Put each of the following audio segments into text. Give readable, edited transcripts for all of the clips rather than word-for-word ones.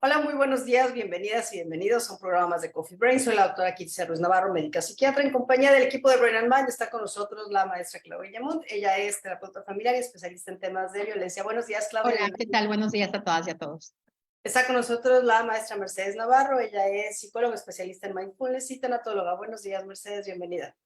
Hola, muy buenos días, bienvenidas y bienvenidos a un programa más de Coffee Brain. Soy la doctora Kitty Ruiz Navarro, médica psiquiatra. En compañía del equipo de Brain and Mind está con nosotros la maestra Claudia Yamont. Ella es terapeuta familiar y especialista en temas de violencia. Buenos días, Claudia. Hola, ¿qué tal? Buenos días a todas y a todos. Está con nosotros la maestra Mercedes Navarro. Ella es psicóloga especialista en mindfulness y tanatóloga. Buenos días, Mercedes, bienvenida.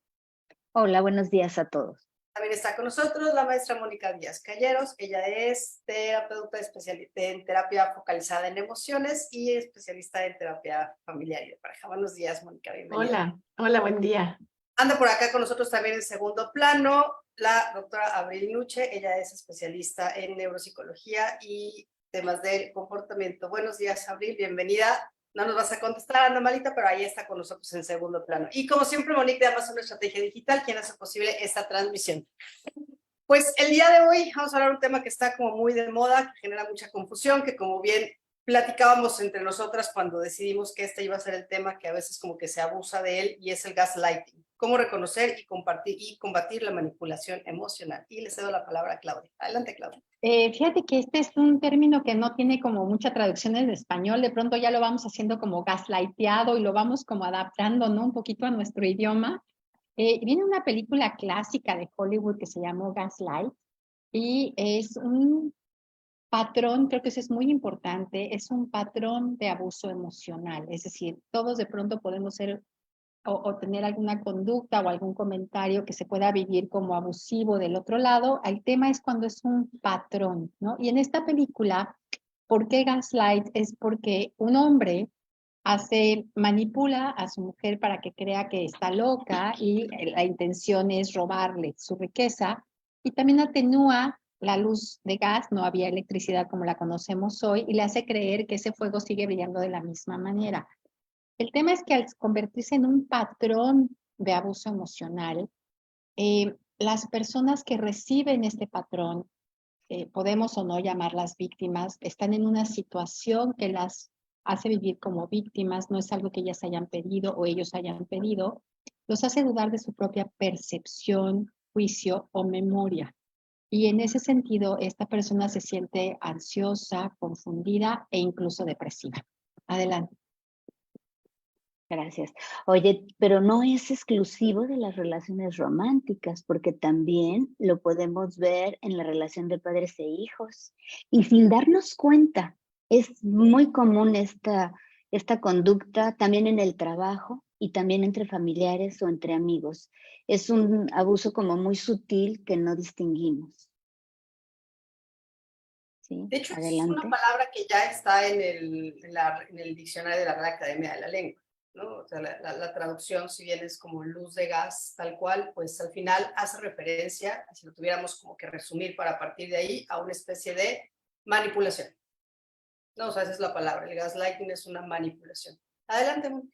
Hola, buenos días a todos. También está con nosotros la maestra Mónica Díaz Calleros. Ella es terapeuta especialista en terapia focalizada en emociones y especialista en terapia familiar y de pareja. Buenos días, Mónica, bienvenida. Hola, buen día. Anda por acá con nosotros también en segundo plano la doctora Abril Nuche. Ella es especialista en neuropsicología y temas de comportamiento. Buenos días, Abril, bienvenida. No nos vas a contestar, anda malita, pero ahí está con nosotros en segundo plano. Y como siempre, Monique de Amazon Estrategia Digital, quien hace posible esta transmisión. Pues el día de hoy vamos a hablar de un tema que está como muy de moda, que genera mucha confusión, que como bien platicábamos entre nosotras cuando decidimos que este iba a ser el tema, que a veces como que se abusa de él, y es el gaslighting. Cómo reconocer y combatir la manipulación emocional. Y le cedo la palabra a Claudia. Adelante, Claudia. Fíjate que este es un término que no tiene como mucha traducción en español. De pronto ya lo vamos haciendo como gaslighteado y lo vamos como adaptando, ¿no? Un poquito a nuestro idioma. Viene una película clásica de Hollywood que se llamó Gaslight y es un patrón, creo que eso es muy importante, es un patrón de abuso emocional. Es decir, todos de pronto podemos ser o tener alguna conducta o algún comentario que se pueda vivir como abusivo del otro lado. El tema es cuando es un patrón, ¿no? Y en esta película, ¿por qué gaslight? Es porque un hombre manipula a su mujer para que crea que está loca y la intención es robarle su riqueza, y también atenúa la luz de gas, no había electricidad como la conocemos hoy, y le hace creer que ese fuego sigue brillando de la misma manera. El tema es que al convertirse en un patrón de abuso emocional, las personas que reciben este patrón, podemos o no llamarlas víctimas, están en una situación que las hace vivir como víctimas, no es algo que ellas hayan pedido o ellos hayan pedido, los hace dudar de su propia percepción, juicio o memoria. Y en ese sentido, esta persona se siente ansiosa, confundida e incluso depresiva. Adelante. Gracias. Oye, pero no es exclusivo de las relaciones románticas, porque también lo podemos ver en la relación de padres e hijos. Y sin darnos cuenta, es muy común esta conducta también en el trabajo y también entre familiares o entre amigos. Es un abuso como muy sutil que no distinguimos. ¿Sí? De hecho, es una Adelante. palabra que ya está en el diccionario de la Real Academia de la Lengua, ¿no? O sea, la traducción, si bien es como luz de gas, tal cual, pues al final hace referencia, si lo tuviéramos como que resumir para partir de ahí, a una especie de manipulación. No, o sea, esa es la palabra. El gaslighting es una manipulación. Adelante, Mónica.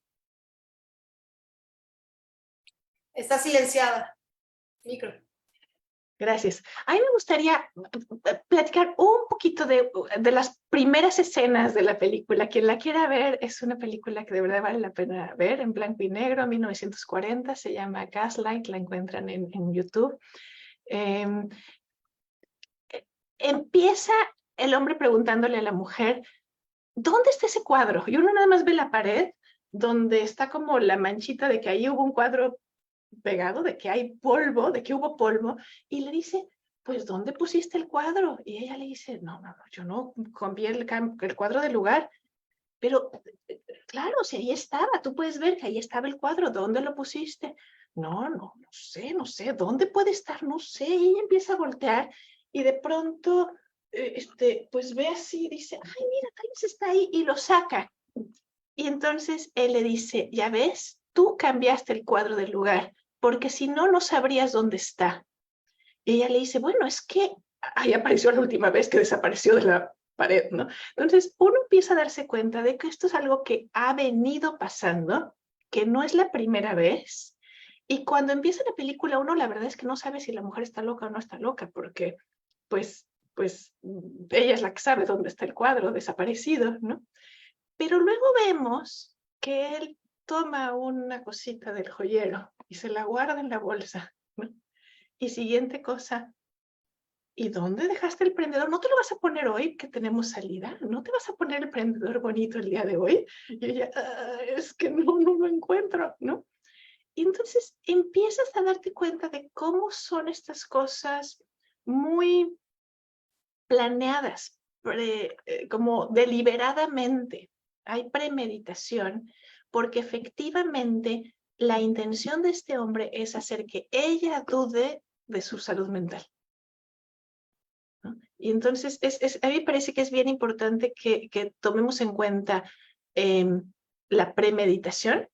Está silenciada. Micro. Gracias. A mí me gustaría platicar un poquito de las primeras escenas de la película. Quien la quiera ver, es una película que de verdad vale la pena ver, en blanco y negro, 1940, se llama Gaslight, la encuentran en YouTube. Empieza el hombre preguntándole a la mujer, ¿dónde está ese cuadro? Y uno nada más ve la pared, donde está como la manchita de que ahí hubo un cuadro pegado, de que hay polvo, de que hubo polvo, y le dice, pues, ¿dónde pusiste el cuadro? Y ella le dice, no, yo no cambié el cuadro de lugar, pero claro, si ahí estaba, tú puedes ver que ahí estaba el cuadro, ¿dónde lo pusiste? No sé, ¿dónde puede estar? No sé, y ella empieza a voltear, y de pronto, pues ve así, dice, ay, mira, tal vez está ahí, y lo saca. Y entonces él le dice, ya ves, tú cambiaste el cuadro del lugar, porque si no, no sabrías dónde está. Y ella le dice, bueno, es que ahí apareció la última vez que desapareció de la pared, ¿no? Entonces uno empieza a darse cuenta de que esto es algo que ha venido pasando, que no es la primera vez. Y cuando empieza la película, uno la verdad es que no sabe si la mujer está loca o no está loca, porque pues ella es la que sabe dónde está el cuadro desaparecido, ¿no? Pero luego vemos que él toma una cosita del joyero y se la guarda en la bolsa, ¿no? Y siguiente cosa, ¿y dónde dejaste el prendedor? ¿No te lo vas a poner hoy que tenemos salida? ¿No te vas a poner el prendedor bonito el día de hoy? Y ella, es que no lo encuentro, ¿no? Y entonces empiezas a darte cuenta de cómo son estas cosas muy planeadas, como deliberadamente. Hay premeditación, porque efectivamente la intención de este hombre es hacer que ella dude de su salud mental, ¿no? Y entonces a mí me parece que es bien importante que tomemos en cuenta la premeditación.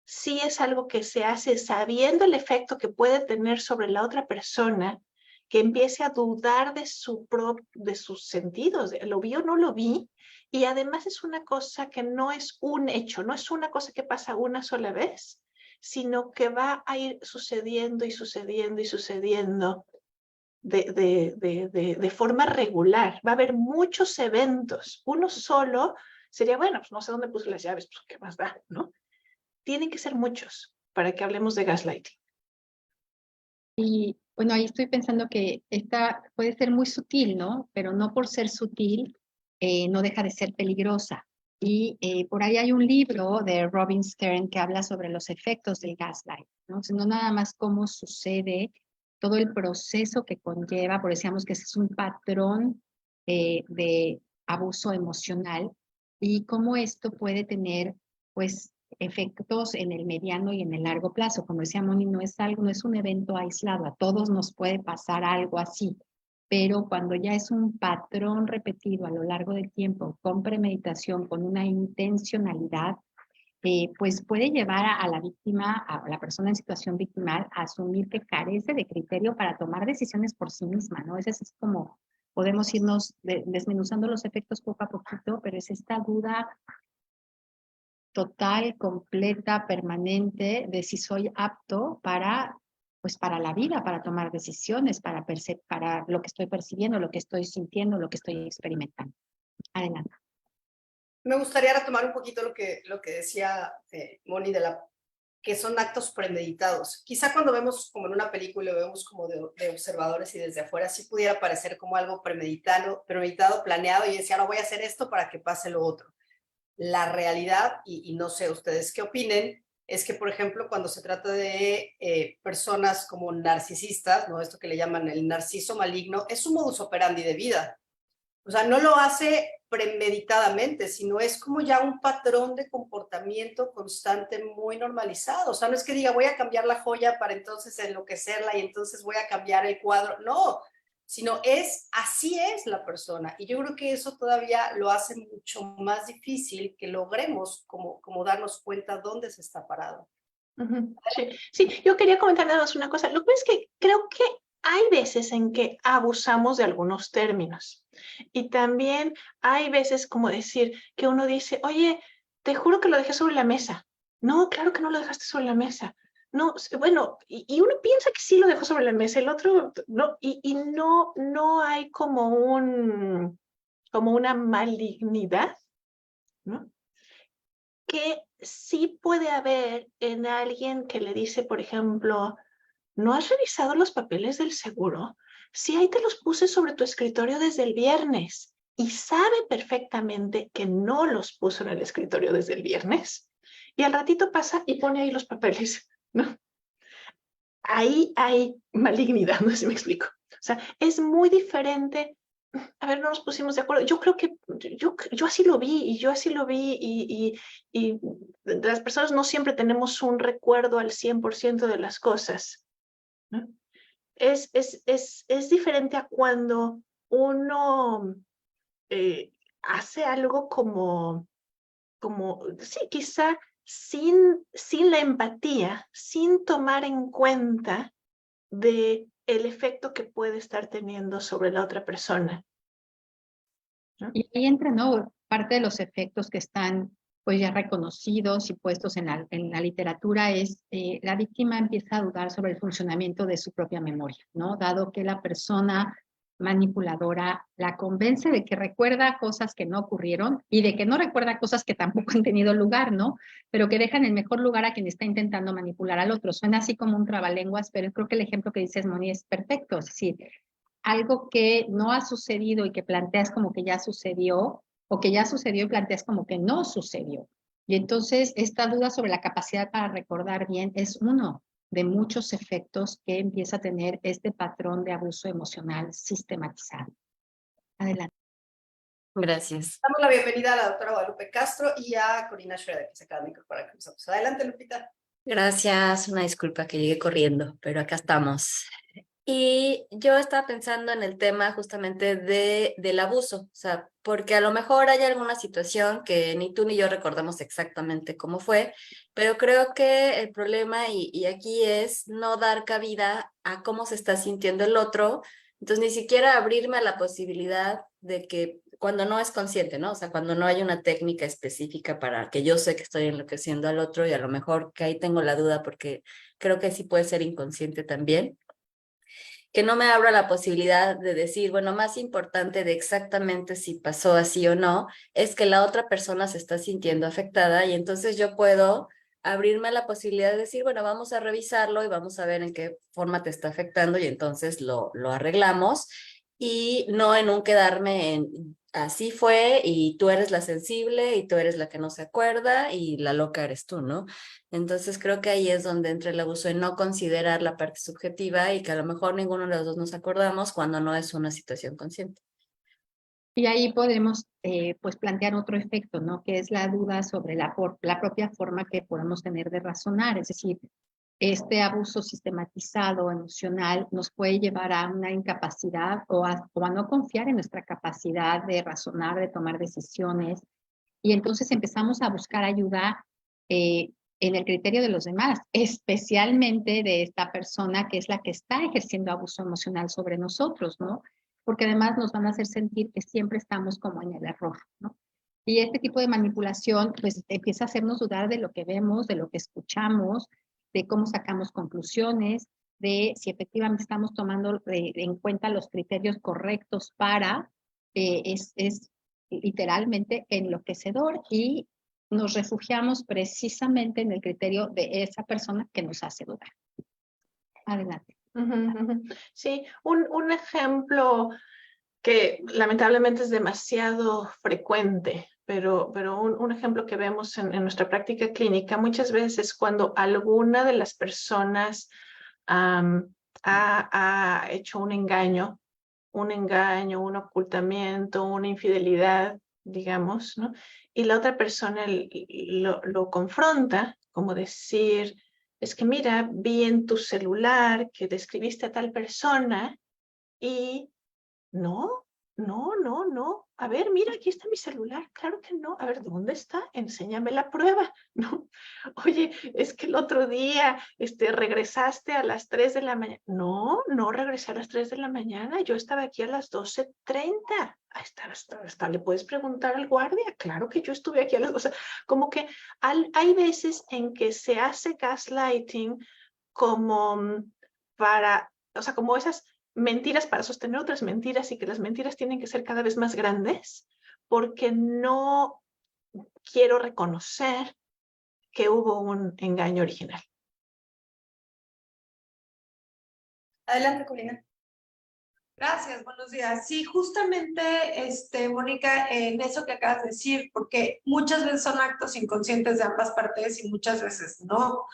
Sí es algo que se hace sabiendo el efecto que puede tener sobre la otra persona, que empiece a dudar de sus sentidos, lo vi o no lo vi, y además es una cosa que no es un hecho, no es una cosa que pasa una sola vez, sino que va a ir sucediendo y sucediendo y sucediendo de forma regular. Va a haber muchos eventos. Uno solo sería, bueno, pues no sé dónde puse las llaves, pues qué más da, ¿no? Tienen que ser muchos para que hablemos de gaslighting. Y bueno, ahí estoy pensando que esta puede ser muy sutil, ¿no? Pero no por ser sutil, no deja de ser peligrosa. Y por ahí hay un libro de Robin Stern que habla sobre los efectos del gaslight, ¿no? O sea, no nada más cómo sucede, todo el proceso que conlleva, porque decíamos que ese es un patrón de abuso emocional y cómo esto puede tener, pues, efectos en el mediano y en el largo plazo. Como decía Moni, no es un evento aislado, a todos nos puede pasar algo así, pero cuando ya es un patrón repetido a lo largo del tiempo, con premeditación, con una intencionalidad, pues puede llevar a la víctima, a la persona en situación victimal, a asumir que carece de criterio para tomar decisiones por sí misma, ¿no? Ese es como, podemos irnos desmenuzando los efectos poco a poquito, pero es esta duda total, completa, permanente de si soy apto para, pues para la vida, para tomar decisiones, para lo que estoy percibiendo, lo que estoy sintiendo, lo que estoy experimentando. Adelante. Me gustaría retomar un poquito lo que decía Moni, que son actos premeditados. Quizá cuando vemos como en una película, lo vemos como de observadores y desde afuera, sí pudiera parecer como algo premeditado, planeado, y decía, no voy a hacer esto para que pase lo otro. La realidad, y no sé ustedes qué opinen, es que, por ejemplo, cuando se trata de personas como narcisistas, ¿no? Esto que le llaman el narciso maligno, es un modus operandi de vida. O sea, no lo hace premeditadamente, sino es como ya un patrón de comportamiento constante muy normalizado. O sea, no es que diga voy a cambiar la joya para entonces enloquecerla y entonces voy a cambiar el cuadro. No, sino así es la persona. Y yo creo que eso todavía lo hace mucho más difícil que logremos como darnos cuenta dónde se está parado. Sí, yo quería comentar nada más una cosa. Lo que es que creo que hay veces en que abusamos de algunos términos. Y también hay veces como decir que uno dice, oye, te juro que lo dejé sobre la mesa. No, claro que no lo dejaste sobre la mesa. No, bueno, y uno piensa que sí lo dejó sobre la mesa, el otro no, y no hay como una malignidad, ¿no? Que sí puede haber en alguien que le dice, por ejemplo, ¿no has revisado los papeles del seguro? Sí, ahí te los puse sobre tu escritorio desde el viernes y sabe perfectamente que no los puso en el escritorio desde el viernes. Y al ratito pasa y pone ahí los papeles, ¿no? Ahí hay malignidad, no sé si me explico. O sea, es muy diferente. A ver, no nos pusimos de acuerdo. Yo creo que yo así lo vi y yo así lo vi y las personas no siempre tenemos un recuerdo al 100% de las cosas, ¿no? Es diferente a cuando uno hace algo sí, quizá sin la empatía, sin tomar en cuenta de el efecto que puede estar teniendo sobre la otra persona, ¿no? Y ahí entra, ¿no? Parte de los efectos que están pues ya reconocidos y puestos en la literatura es la víctima empieza a dudar sobre el funcionamiento de su propia memoria, ¿no? Dado que la persona manipuladora la convence de que recuerda cosas que no ocurrieron y de que no recuerda cosas que tampoco han tenido lugar, ¿no? Pero que dejan en mejor lugar a quien está intentando manipular al otro. Suena así como un trabalenguas, pero creo que el ejemplo que dices, Moni, es perfecto. Es decir, algo que no ha sucedido y que planteas como que ya sucedió, o que ya sucedió y planteas como que no sucedió. Y entonces esta duda sobre la capacidad para recordar bien es uno de muchos efectos que empieza a tener este patrón de abuso emocional sistematizado. Adelante. Gracias. Damos la bienvenida a la doctora Guadalupe Castro y a Corina Schroeder, que se acaba de incorporar con nosotros. Adelante, Lupita. Gracias, una disculpa que llegué corriendo, pero acá estamos. Y yo estaba pensando en el tema justamente del abuso, o sea, porque a lo mejor hay alguna situación que ni tú ni yo recordamos exactamente cómo fue, pero creo que el problema y aquí es no dar cabida a cómo se está sintiendo el otro, entonces ni siquiera abrirme a la posibilidad de que cuando no es consciente, ¿no? O sea, cuando no hay una técnica específica para que yo sé que estoy enloqueciendo al otro y a lo mejor que ahí tengo la duda porque creo que sí puede ser inconsciente también, que no me abra la posibilidad de decir, bueno, más importante de exactamente si pasó así o no, es que la otra persona se está sintiendo afectada y entonces yo puedo abrirme a la posibilidad de decir, bueno, vamos a revisarlo y vamos a ver en qué forma te está afectando y entonces lo arreglamos y no en un quedarme en así fue y tú eres la sensible y tú eres la que no se acuerda y la loca eres tú, ¿no? Entonces creo que ahí es donde entra el abuso de no considerar la parte subjetiva y que a lo mejor ninguno de los dos nos acordamos cuando no es una situación consciente. Y ahí podemos pues plantear otro efecto, ¿no? Que es la duda sobre la propia forma que podemos tener de razonar. Es decir, este abuso sistematizado emocional nos puede llevar a una incapacidad o a no confiar en nuestra capacidad de razonar, de tomar decisiones. Y entonces empezamos a buscar ayuda en el criterio de los demás, especialmente de esta persona que es la que está ejerciendo abuso emocional sobre nosotros, ¿no? Porque además nos van a hacer sentir que siempre estamos como en el error, ¿no? Y este tipo de manipulación pues empieza a hacernos dudar de lo que vemos, de lo que escuchamos, de cómo sacamos conclusiones, de si efectivamente estamos tomando en cuenta los criterios correctos para, es literalmente enloquecedor y nos refugiamos precisamente en el criterio de esa persona que nos hace dudar. Adelante. Sí, un ejemplo que lamentablemente es demasiado frecuente, pero un ejemplo que vemos en nuestra práctica clínica muchas veces cuando alguna de las personas ha hecho un engaño, un ocultamiento, una infidelidad, digamos, ¿no? Y la otra persona lo confronta, como decir, es que mira, vi en tu celular que describiste a tal persona y no, no. A ver, mira, aquí está mi celular. Claro que no. A ver, ¿dónde está? Enséñame la prueba. No. Oye, es que el otro día regresaste a las 3 de la mañana. No regresé a las 3 de la mañana. Yo estaba aquí a las 12:30. Ahí está. Le puedes preguntar al guardia. Claro que yo estuve aquí a las... O sea, como que hay veces en que se hace gaslighting como para... O sea, como esas mentiras para sostener otras mentiras y que las mentiras tienen que ser cada vez más grandes porque no quiero reconocer que hubo un engaño original. Adelante, Corina. Gracias, buenos días. Sí, justamente, Mónica, en eso que acabas de decir, porque muchas veces son actos inconscientes de ambas partes y muchas veces no.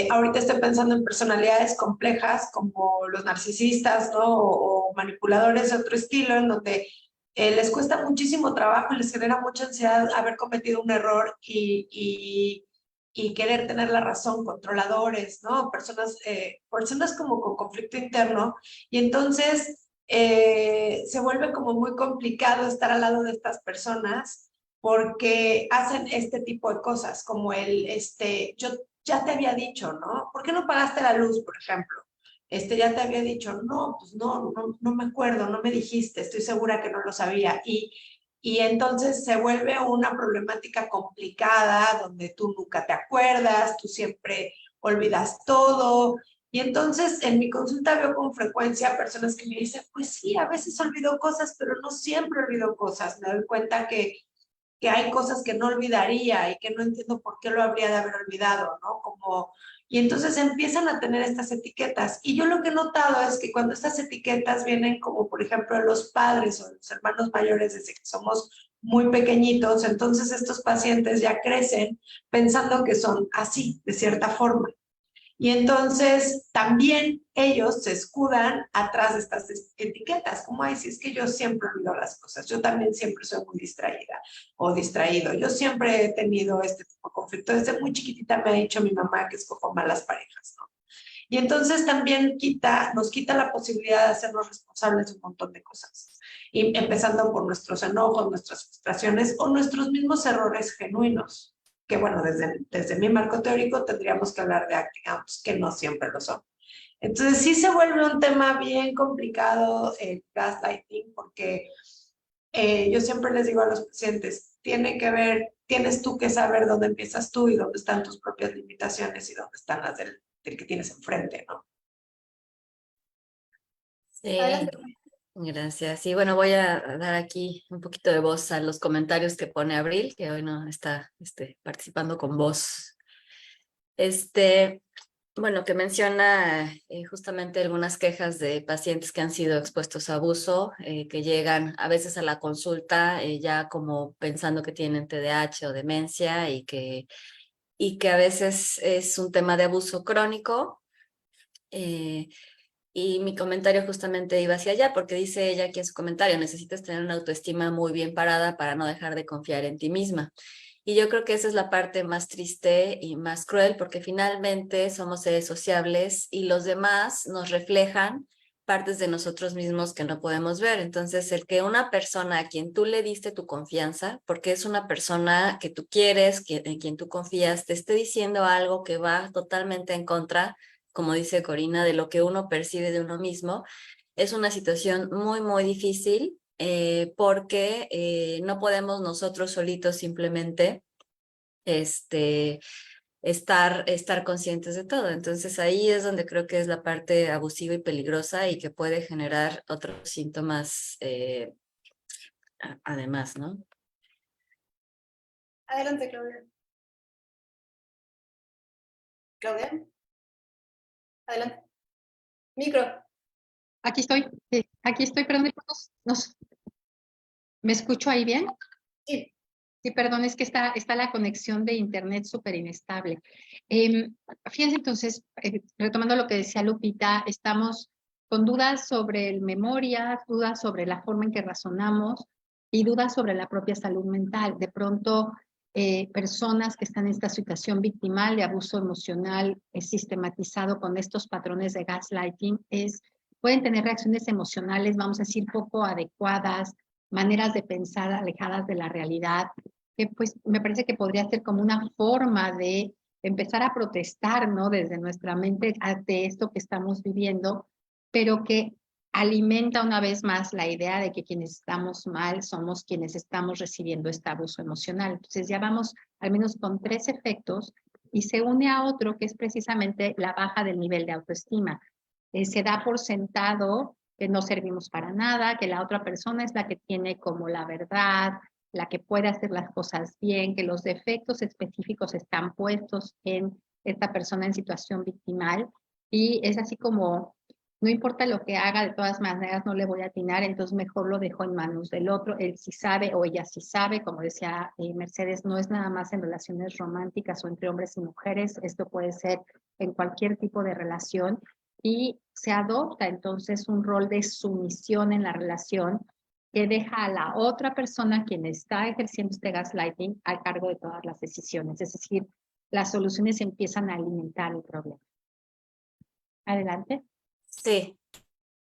Ahorita estoy pensando en personalidades complejas como los narcisistas, ¿no? O manipuladores de otro estilo, en donde les cuesta muchísimo trabajo y les genera mucha ansiedad haber cometido un error y querer tener la razón, controladores, ¿no? Personas como con conflicto interno. Y entonces se vuelve como muy complicado estar al lado de estas personas porque hacen este tipo de cosas, como yo ya te había dicho, ¿no? ¿Por qué no pagaste la luz, por ejemplo? Ya te había dicho, no, pues no me acuerdo, no me dijiste, estoy segura que no lo sabía. Y entonces se vuelve una problemática complicada donde tú nunca te acuerdas, tú siempre olvidas todo. Y entonces en mi consulta veo con frecuencia personas que me dicen, pues sí, a veces olvido cosas, pero no siempre olvido cosas. Me doy cuenta que hay cosas que no olvidaría y que no entiendo por qué lo habría de haber olvidado, ¿no? Como Y entonces empiezan a tener estas etiquetas. Y yo lo que he notado es que cuando estas etiquetas vienen como, por ejemplo, los padres o los hermanos mayores desde que somos muy pequeñitos, entonces estos pacientes ya crecen pensando que son así, de cierta forma. Y entonces también ellos se escudan atrás de estas etiquetas, como, ay, si es que yo siempre olvido las cosas, yo también siempre soy muy distraída o distraído, yo siempre he tenido este tipo de conflicto, desde muy chiquitita me ha dicho mi mamá que escojo malas parejas, ¿no? Y entonces también nos quita la posibilidad de hacernos responsables de un montón de cosas, y empezando por nuestros enojos, nuestras frustraciones o nuestros mismos errores genuinos, que bueno, desde mi marco teórico tendríamos que hablar de acting outs, que no siempre lo son. Entonces sí se vuelve un tema bien complicado el gaslighting, porque yo siempre les digo a los pacientes, tienes tú que saber dónde empiezas tú y dónde están tus propias limitaciones y dónde están las del que tienes enfrente, ¿no? Sí, gracias. Sí, bueno, voy a dar aquí un poquito de voz a los comentarios que pone Abril, que hoy no está participando con voz. Bueno, que menciona justamente algunas quejas de pacientes que han sido expuestos a abuso, que llegan a veces a la consulta ya como pensando que tienen TDAH o demencia y que a veces es un tema de abuso crónico. Y mi comentario justamente iba hacia allá, porque dice ella aquí en su comentario, necesitas tener una autoestima muy bien parada para no dejar de confiar en ti misma. Y yo creo que esa es la parte más triste y más cruel, porque finalmente somos seres sociables y los demás nos reflejan partes de nosotros mismos que no podemos ver. Entonces, el que una persona a quien tú le diste tu confianza, porque es una persona que tú quieres, en quien tú confías, te esté diciendo algo que va totalmente en contra, como dice Corina, de lo que uno percibe de uno mismo, es una situación muy, muy difícil porque no podemos nosotros solitos simplemente estar conscientes de todo. Entonces ahí es donde creo que es la parte abusiva y peligrosa y que puede generar otros síntomas además, ¿no? Adelante, Claudia. Claudia. Adelante. Micro. Aquí estoy, perdón, ¿me escucho ahí bien? Sí. Sí, perdón, es que está la conexión de internet súper inestable. Fíjense entonces, retomando lo que decía Lupita, estamos con dudas sobre el memoria, dudas sobre la forma en que razonamos y dudas sobre la propia salud mental. De pronto, personas que están en esta situación victimal de abuso emocional sistematizado con estos patrones de gaslighting pueden tener reacciones emocionales, vamos a decir, poco adecuadas, maneras de pensar alejadas de la realidad, que pues me parece que podría ser como una forma de empezar a protestar, ¿no? Desde nuestra mente ante esto que estamos viviendo, pero que alimenta una vez más la idea de que quienes estamos mal somos quienes estamos recibiendo este abuso emocional. Entonces ya vamos al menos con 3 efectos y se une a otro que es precisamente la baja del nivel de autoestima. Se da por sentado que no servimos para nada, que la otra persona es la que tiene como la verdad, la que puede hacer las cosas bien, que los defectos específicos están puestos en esta persona en situación victimal y es así como, no importa lo que haga, de todas maneras no le voy a atinar, entonces mejor lo dejo en manos del otro, él sí sabe o ella sí sabe, como decía Mercedes, no es nada más en relaciones románticas o entre hombres y mujeres, esto puede ser en cualquier tipo de relación y se adopta entonces un rol de sumisión en la relación que deja a la otra persona quien está ejerciendo este gaslighting a cargo de todas las decisiones. Es decir, las soluciones empiezan a alimentar el problema. Adelante. Sí,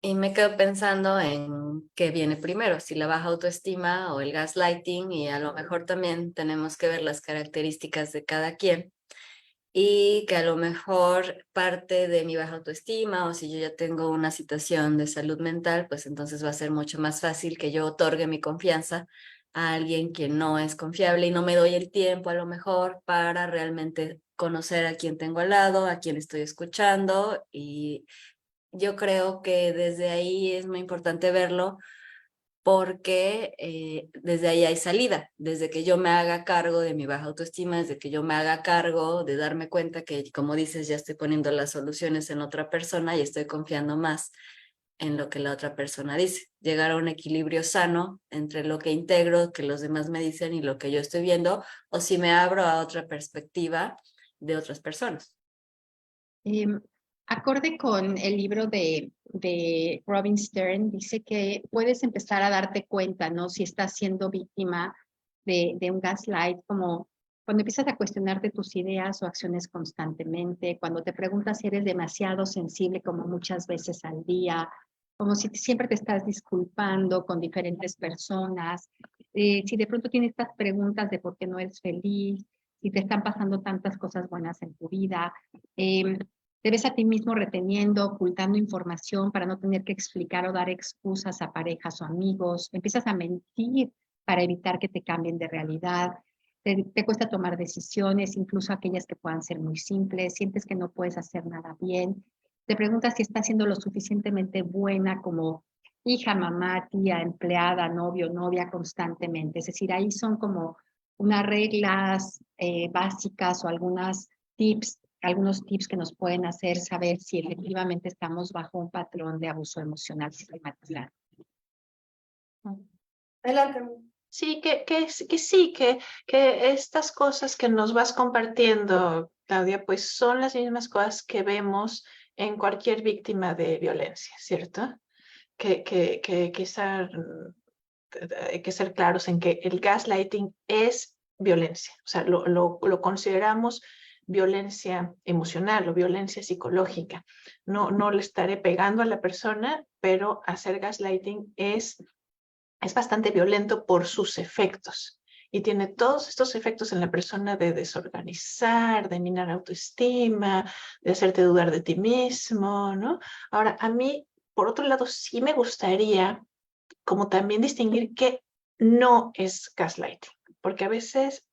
y me quedo pensando en qué viene primero, si la baja autoestima o el gaslighting, y a lo mejor también tenemos que ver las características de cada quien. Y que a lo mejor parte de mi baja autoestima o si yo ya tengo una situación de salud mental, pues entonces va a ser mucho más fácil que yo otorgue mi confianza a alguien que no es confiable y no me doy el tiempo a lo mejor para realmente conocer a quien tengo al lado, a quien estoy escuchando, y yo creo que desde ahí es muy importante verlo porque desde ahí hay salida, desde que yo me haga cargo de mi baja autoestima, desde que yo me haga cargo de darme cuenta que, como dices, ya estoy poniendo las soluciones en otra persona y estoy confiando más en lo que la otra persona dice. Llegar a un equilibrio sano entre lo que integro, que los demás me dicen y lo que yo estoy viendo, o si me abro a otra perspectiva de otras personas. Acorde con el libro de Robin Stern, dice que puedes empezar a darte cuenta, ¿no? Si estás siendo víctima de un gaslight, como cuando empiezas a cuestionarte tus ideas o acciones constantemente, cuando te preguntas si eres demasiado sensible como muchas veces al día, como si siempre te estás disculpando con diferentes personas, si de pronto tienes estas preguntas de por qué no eres feliz, si te están pasando tantas cosas buenas en tu vida, te ves a ti mismo reteniendo, ocultando información para no tener que explicar o dar excusas a parejas o amigos. Empiezas a mentir para evitar que te cambien de realidad. Te cuesta tomar decisiones, incluso aquellas que puedan ser muy simples. Sientes que no puedes hacer nada bien. Te preguntas si estás siendo lo suficientemente buena como hija, mamá, tía, empleada, novio, novia constantemente. Es decir, ahí son como unas reglas básicas o algunos tips que nos pueden hacer saber si efectivamente estamos bajo un patrón de abuso emocional sistematizado. Adelante. Sí, que estas cosas que nos vas compartiendo, Claudia, pues son las mismas cosas que vemos en cualquier víctima de violencia, ¿cierto? Que hay que ser claros en que el gaslighting es violencia, o sea, lo consideramos violencia emocional o violencia psicológica. No le estaré pegando a la persona, pero hacer gaslighting es bastante violento por sus efectos. Y tiene todos estos efectos en la persona de desorganizar, de minar autoestima, de hacerte dudar de ti mismo, ¿no? Ahora, a mí, por otro lado, sí me gustaría como también distinguir qué no es gaslighting, porque a veces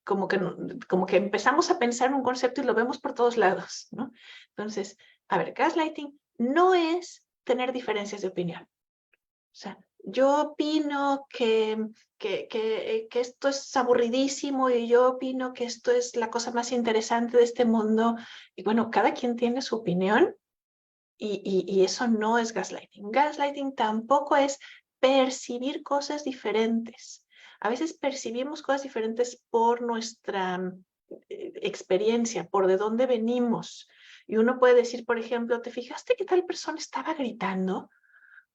como que empezamos a pensar en un concepto y lo vemos por todos lados, ¿no? Entonces, a ver, gaslighting no es tener diferencias de opinión. O sea, yo opino que esto es aburridísimo y yo opino que esto es la cosa más interesante de este mundo. Y bueno, cada quien tiene su opinión y eso no es gaslighting. Gaslighting tampoco es percibir cosas diferentes. A veces percibimos cosas diferentes por nuestra experiencia, por de dónde venimos. Y uno puede decir, por ejemplo, ¿te fijaste que tal persona estaba gritando?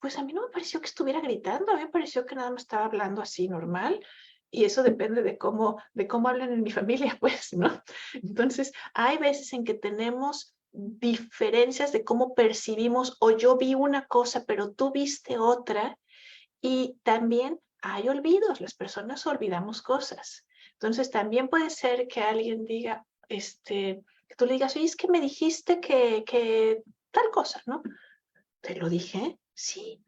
Pues a mí no me pareció que estuviera gritando, a mí me pareció que nada más estaba hablando así normal. Y eso depende de cómo hablan en mi familia, pues, ¿no? Entonces, hay veces en que tenemos diferencias de cómo percibimos, o yo vi una cosa, pero tú viste otra, y también hay olvidos, las personas olvidamos cosas. Entonces, también puede ser que alguien diga, que tú le digas, oye, es que me dijiste que tal cosa, ¿no? ¿Te lo dije? Sí.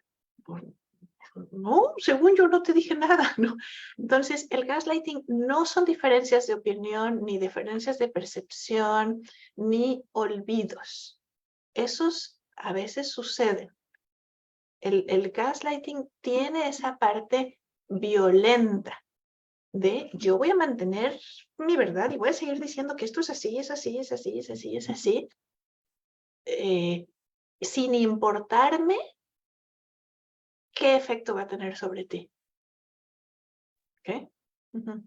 No, según yo no te dije nada, ¿no? Entonces, el gaslighting no son diferencias de opinión, ni diferencias de percepción, ni olvidos. Esos a veces suceden. El gaslighting tiene esa parte violenta de yo voy a mantener mi verdad y voy a seguir diciendo que esto es así, es así, es así, es así, es así, sin importarme qué efecto va a tener sobre ti. ¿Ok? Uh-huh.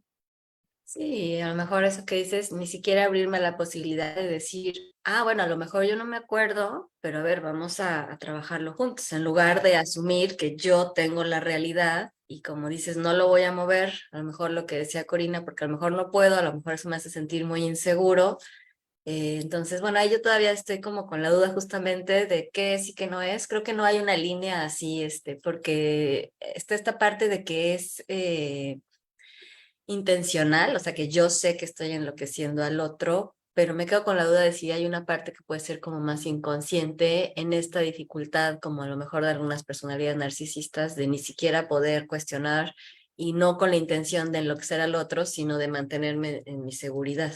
Sí, a lo mejor eso que dices, ni siquiera abrirme a la posibilidad de decir, bueno, a lo mejor yo no me acuerdo, pero a ver, vamos a trabajarlo juntos, en lugar de asumir que yo tengo la realidad y como dices, no lo voy a mover, a lo mejor lo que decía Corina, porque a lo mejor no puedo, a lo mejor eso me hace sentir muy inseguro. Entonces, bueno, ahí yo todavía estoy como con la duda justamente de qué es y qué no es. Creo que no hay una línea así, porque está esta parte de que es intencional, o sea que yo sé que estoy enloqueciendo al otro, pero me quedo con la duda de si hay una parte que puede ser como más inconsciente en esta dificultad, como a lo mejor de algunas personalidades narcisistas, de ni siquiera poder cuestionar y no con la intención de enloquecer al otro, sino de mantenerme en mi seguridad.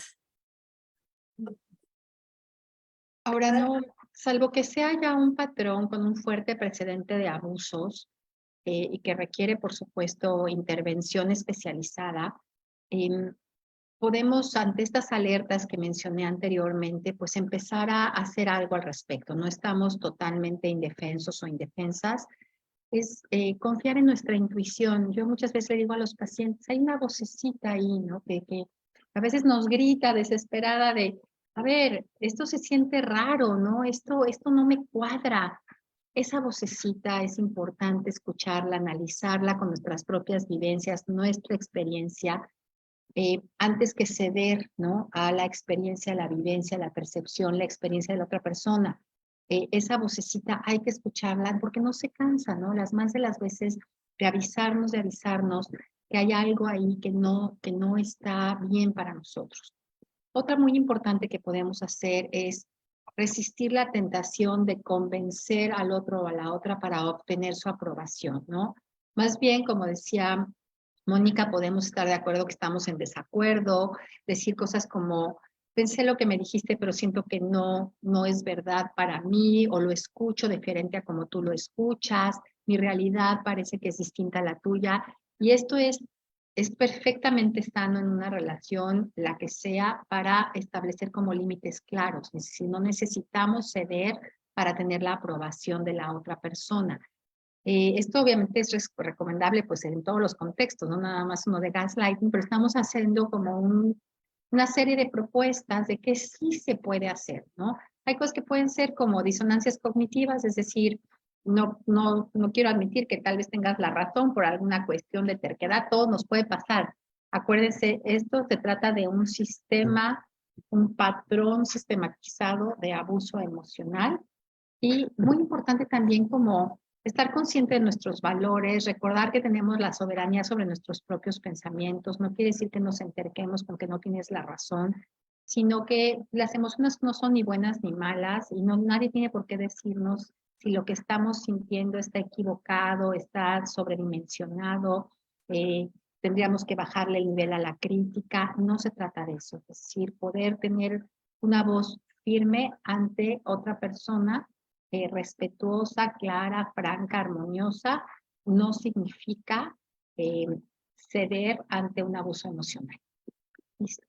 Ahora no, salvo que sea ya un patrón con un fuerte precedente de abusos, y que requiere, por supuesto, intervención especializada, podemos, ante estas alertas que mencioné anteriormente, pues empezar a hacer algo al respecto. No estamos totalmente indefensos o indefensas. Es confiar en nuestra intuición. Yo muchas veces le digo a los pacientes, hay una vocecita ahí, ¿no? Que a veces nos grita desesperada de, a ver, esto se siente raro, ¿no? Esto no me cuadra. Esa vocecita es importante escucharla, analizarla con nuestras propias vivencias, nuestra experiencia, antes que ceder, ¿no? A la experiencia, la vivencia, la percepción, la experiencia de la otra persona. Esa vocecita hay que escucharla porque no se cansa, ¿no? Las más de las veces de avisarnos que hay algo ahí que no está bien para nosotros. Otra muy importante que podemos hacer es resistir la tentación de convencer al otro o a la otra para obtener su aprobación, ¿no? Más bien, como decía Mónica, podemos estar de acuerdo que estamos en desacuerdo, decir cosas como, pensé lo que me dijiste, pero siento que no es verdad para mí, o lo escucho diferente a como tú lo escuchas, mi realidad parece que es distinta a la tuya, y esto es perfectamente sano en una relación, la que sea, para establecer como límites claros. Si no necesitamos ceder para tener la aprobación de la otra persona. Esto obviamente es recomendable pues en todos los contextos, no nada más uno de gaslighting, pero estamos haciendo como una serie de propuestas de que sí se puede hacer, ¿no? Hay cosas que pueden ser como disonancias cognitivas, es decir, no quiero admitir que tal vez tengas la razón por alguna cuestión de terquedad, todo nos puede pasar. Acuérdense, esto se trata de un sistema, un patrón sistematizado de abuso emocional, y muy importante también como estar consciente de nuestros valores, recordar que tenemos la soberanía sobre nuestros propios pensamientos. No quiere decir que nos enterquemos con que no tienes la razón, sino que las emociones no son ni buenas ni malas y nadie tiene por qué decirnos si lo que estamos sintiendo está equivocado, está sobredimensionado, tendríamos que bajarle el nivel a la crítica. No se trata de eso, es decir, poder tener una voz firme ante otra persona, respetuosa, clara, franca, armoniosa, no significa ceder ante un abuso emocional. Listo.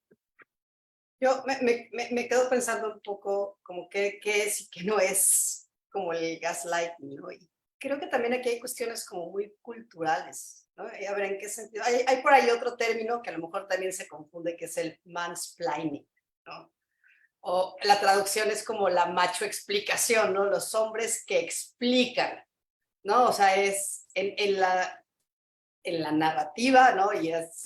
Yo me quedo pensando un poco como qué es y qué no es como el gaslighting, ¿no? Y creo que también aquí hay cuestiones como muy culturales, ¿no? Y a ver, ¿en qué sentido? Hay por ahí otro término que a lo mejor también se confunde, que es el mansplaining, ¿no? O la traducción es como la macho explicación, ¿no? Los hombres que explican, ¿no? O sea, es en la narrativa, ¿no? Y es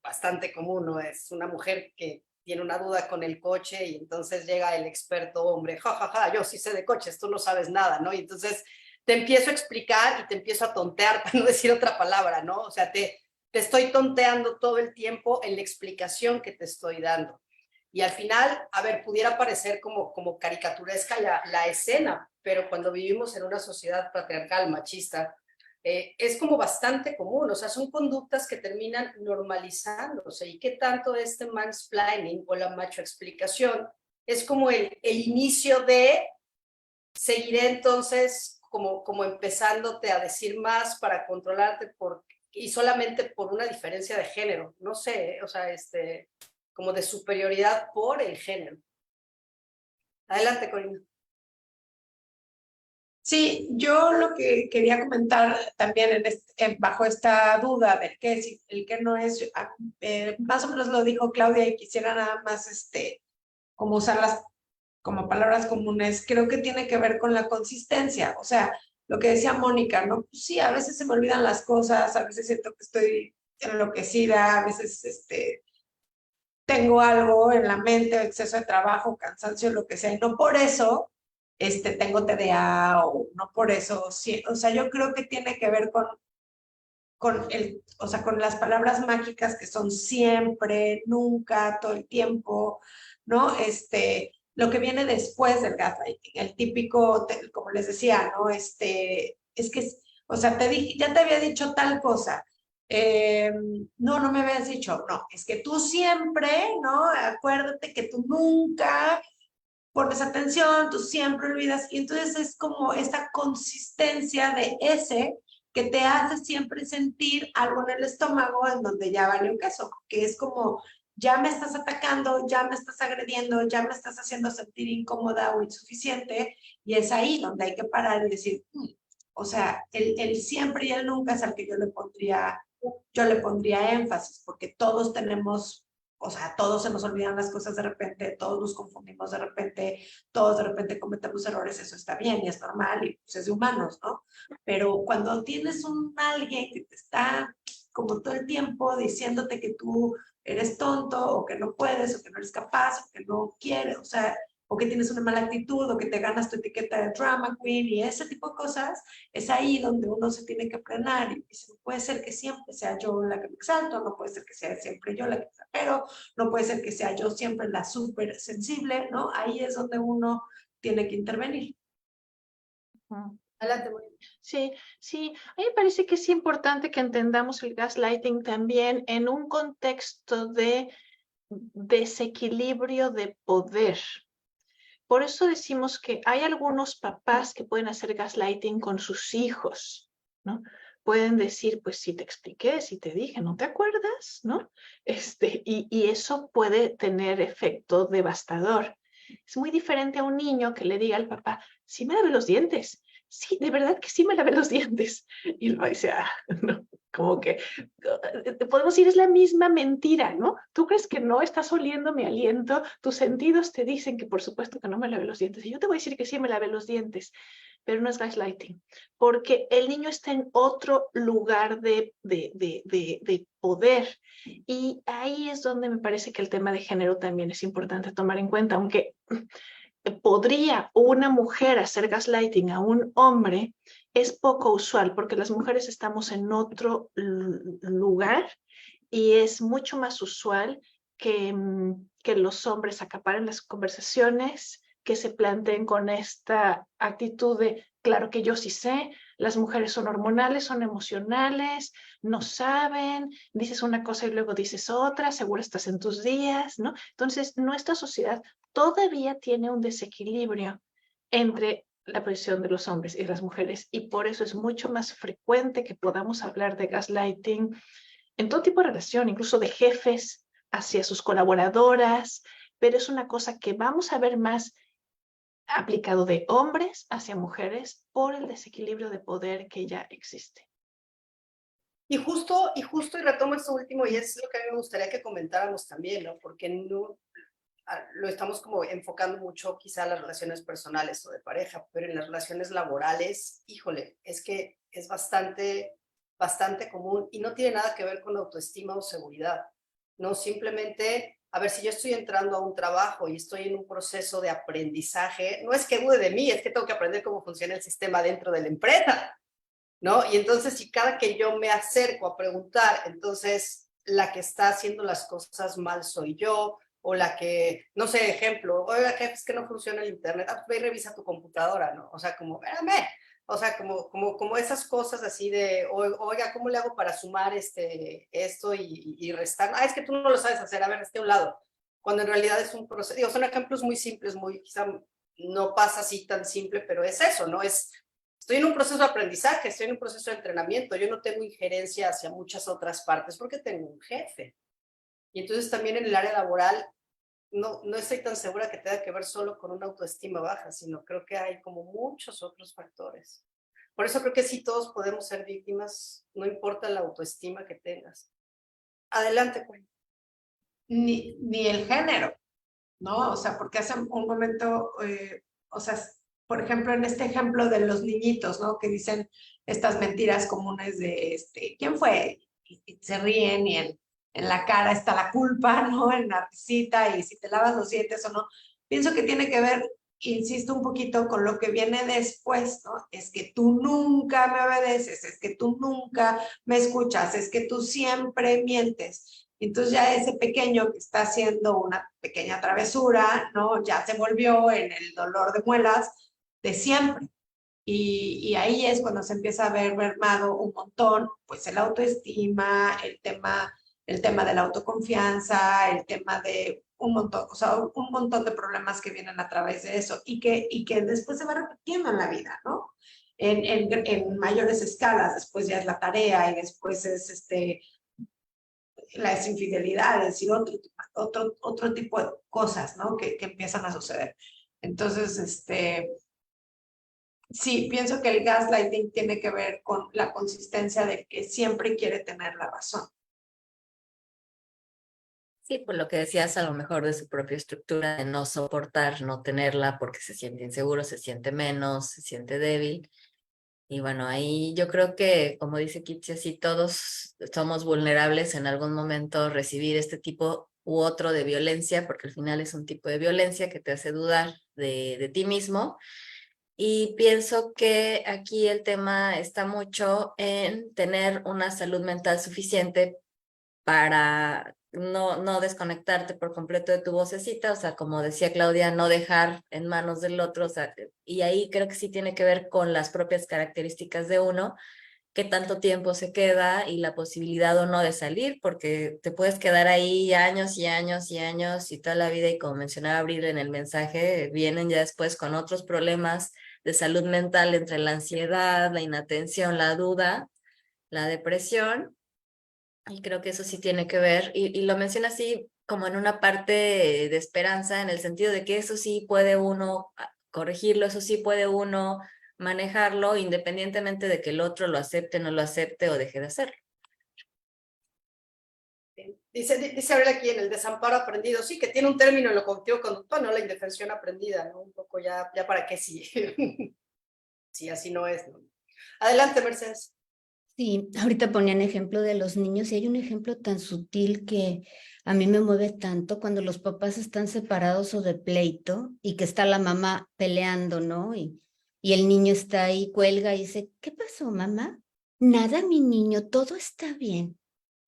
bastante común, ¿no? Es una mujer que tiene una duda con el coche y entonces llega el experto hombre, ja, yo sí sé de coches, tú no sabes nada, ¿no? Y entonces te empiezo a explicar y te empiezo a tontear, para no decir otra palabra, ¿no? O sea, te estoy tonteando todo el tiempo en la explicación que te estoy dando. Y al final, a ver, pudiera parecer como caricaturesca la escena, pero cuando vivimos en una sociedad patriarcal, machista, es como bastante común, o sea, son conductas que terminan normalizándose. ¿Y qué tanto este mansplaining o la machoexplicación es como el inicio de seguiré entonces como empezándote a decir más para controlarte y solamente por una diferencia de género? No sé, o sea, como de superioridad por el género. Adelante, Corina. Sí, yo lo que quería comentar también bajo esta duda del qué es y el qué no es, más o menos lo dijo Claudia y quisiera nada más como usarlas como palabras comunes, creo que tiene que ver con la consistencia, o sea, lo que decía Mónica, ¿no? Pues sí, a veces se me olvidan las cosas, a veces siento que estoy enloquecida, a veces tengo algo en la mente, exceso de trabajo, cansancio, lo que sea, y no por eso tengo TDA o no por eso, sí, o sea, yo creo que tiene que ver o sea, con las palabras mágicas que son siempre, nunca, todo el tiempo, ¿no? Lo que viene después del gaslighting, el típico, como les decía, ¿no? Es que, o sea, ya te había dicho tal cosa, no me habías dicho, no, es que tú siempre, ¿no? Acuérdate que tú nunca pones atención, tú siempre olvidas, y entonces es como esta consistencia de que te hace siempre sentir algo en el estómago en donde ya vale un queso, que es como, ya me estás atacando, ya me estás agrediendo, ya me estás haciendo sentir incómoda o insuficiente, y es ahí donde hay que parar y decir, o sea, el siempre y el nunca es al que yo le pondría énfasis, porque todos tenemos, o sea, todos se nos olvidan las cosas de repente, todos nos confundimos de repente, todos de repente cometemos errores, eso está bien y es normal y pues es de humanos, ¿no? Pero cuando tienes alguien que te está como todo el tiempo diciéndote que tú eres tonto o que no puedes o que no eres capaz o que no quieres, o sea, o que tienes una mala actitud o que te ganas tu etiqueta de drama queen y ese tipo de cosas, es ahí donde uno se tiene que frenar y dice, no puede ser que siempre sea yo la que me exalto, no puede ser que sea siempre yo la que exagero, no puede ser que sea yo siempre la súper sensible, ¿no? Ahí es donde uno tiene que intervenir. Adelante, Mónica. Sí, sí, a mí me parece que es importante que entendamos el gaslighting también en un contexto de desequilibrio de poder. Por eso decimos que hay algunos papás que pueden hacer gaslighting con sus hijos, ¿no? Pueden decir, pues si te expliqué, si te dije, ¿no te acuerdas? ¿No? Y eso puede tener efecto devastador. Es muy diferente a un niño que le diga al papá, sí me lavé los dientes. Sí, de verdad que sí me lavé los dientes. Y el papá dice, no, como que podemos decir, es la misma mentira, ¿no? Tú crees que no estás oliendo mi aliento, tus sentidos te dicen que por supuesto que no me lavé los dientes. Y yo te voy a decir que sí me lavé los dientes, pero no es gaslighting, porque el niño está en otro lugar de poder. Y ahí es donde me parece que el tema de género también es importante tomar en cuenta, aunque podría una mujer hacer gaslighting a un hombre, es poco usual porque las mujeres estamos en otro lugar y es mucho más usual que los hombres acaparen las conversaciones, que se planteen con esta actitud de, claro que yo sí sé, las mujeres son hormonales, son emocionales, no saben, dices una cosa y luego dices otra, seguro estás en tus días, ¿no? Entonces, nuestra sociedad todavía tiene un desequilibrio entre la posición de los hombres y las mujeres, y por eso es mucho más frecuente que podamos hablar de gaslighting en todo tipo de relación, incluso de jefes hacia sus colaboradoras, pero es una cosa que vamos a ver más aplicado de hombres hacia mujeres por el desequilibrio de poder que ya existe. Y retomo esto último, y es lo que a mí me gustaría que comentáramos también, ¿no? Porque no, lo estamos como enfocando mucho quizá a las relaciones personales o de pareja, pero en las relaciones laborales, híjole, es que es bastante común y no tiene nada que ver con autoestima o seguridad, ¿no? Simplemente, a ver, si yo estoy entrando a un trabajo y estoy en un proceso de aprendizaje, no es que dude de mí, es que tengo que aprender cómo funciona el sistema dentro de la empresa, ¿no? Y entonces, si cada que yo me acerco a preguntar, entonces la que está haciendo las cosas mal soy yo, o la que, no sé, ejemplo, oiga, jefe, es que no funciona el internet, ve y revisa tu computadora, ¿no? O sea, como, espérame, o sea, como esas cosas así de, oiga, ¿cómo le hago para sumar esto y restar? Es que tú no lo sabes hacer, a ver, a un lado. Cuando en realidad es un proceso, digo, son ejemplos muy simples, quizá no pasa así tan simple, pero es eso, ¿no? Estoy en un proceso de aprendizaje, estoy en un proceso de entrenamiento, yo no tengo injerencia hacia muchas otras partes porque tengo un jefe. Y entonces también en el área laboral no estoy tan segura que tenga que ver solo con una autoestima baja, sino creo que hay como muchos otros factores. Por eso creo que sí todos podemos ser víctimas, no importa la autoestima que tengas. Adelante, Juan. Ni el género, ¿no? O sea, porque hace un momento, o sea, por ejemplo, en este ejemplo de los niñitos, ¿no? Que dicen estas mentiras comunes de, ¿quién fue? Y se ríen y en la cara está la culpa, ¿no? En la risita y si te lavas los dientes o no. Pienso que tiene que ver, insisto un poquito, con lo que viene después, ¿no? Es que tú nunca me obedeces, es que tú nunca me escuchas, es que tú siempre mientes. Entonces ya ese pequeño que está haciendo una pequeña travesura, ¿no? Ya se volvió en el dolor de muelas de siempre. Y ahí es cuando se empieza a ver mermado un montón, pues el autoestima, el tema de la autoconfianza, el tema de un montón, o sea, un montón de problemas que vienen a través de eso y que después se va repitiendo en la vida, ¿no? en mayores escalas. Después ya es la tarea y después es las infidelidades y otro tipo de cosas, ¿no? Que empiezan a suceder. Entonces, sí, pienso que el gaslighting tiene que ver con la consistencia de que siempre quiere tener la razón. Sí, por lo que decías, a lo mejor de su propia estructura, de no soportar, no tenerla porque se siente inseguro, se siente menos, se siente débil. Y bueno, ahí yo creo que, como dice Kitsi, así todos somos vulnerables en algún momento recibir este tipo u otro de violencia, porque al final es un tipo de violencia que te hace dudar de ti mismo. Y pienso que aquí el tema está mucho en tener una salud mental suficiente para no desconectarte por completo de tu vocecita, o sea, como decía Claudia, no dejar en manos del otro, o sea, y ahí creo que sí tiene que ver con las propias características de uno, qué tanto tiempo se queda y la posibilidad o no de salir, porque te puedes quedar ahí años y años y años y toda la vida, y como mencionaba Abril en el mensaje, vienen ya después con otros problemas de salud mental, entre la ansiedad, la inatención, la duda, la depresión. Y creo que eso sí tiene que ver, y lo menciona así como en una parte de esperanza, en el sentido de que eso sí puede uno corregirlo, eso sí puede uno manejarlo, independientemente de que el otro lo acepte, no lo acepte o deje de hacerlo. Dice Abril aquí en el desamparo aprendido, sí, que tiene un término en lo cognitivo-conductual, ¿no? La indefensión aprendida, ¿no? Un poco ya para qué sí. Sí, así no es, ¿no? Adelante, Mercedes. Sí, ahorita ponían ejemplo de los niños y hay un ejemplo tan sutil que a mí me mueve tanto cuando los papás están separados o de pleito y que está la mamá peleando, ¿no? Y el niño está ahí, cuelga y dice, ¿qué pasó, mamá? Nada, mi niño, todo está bien.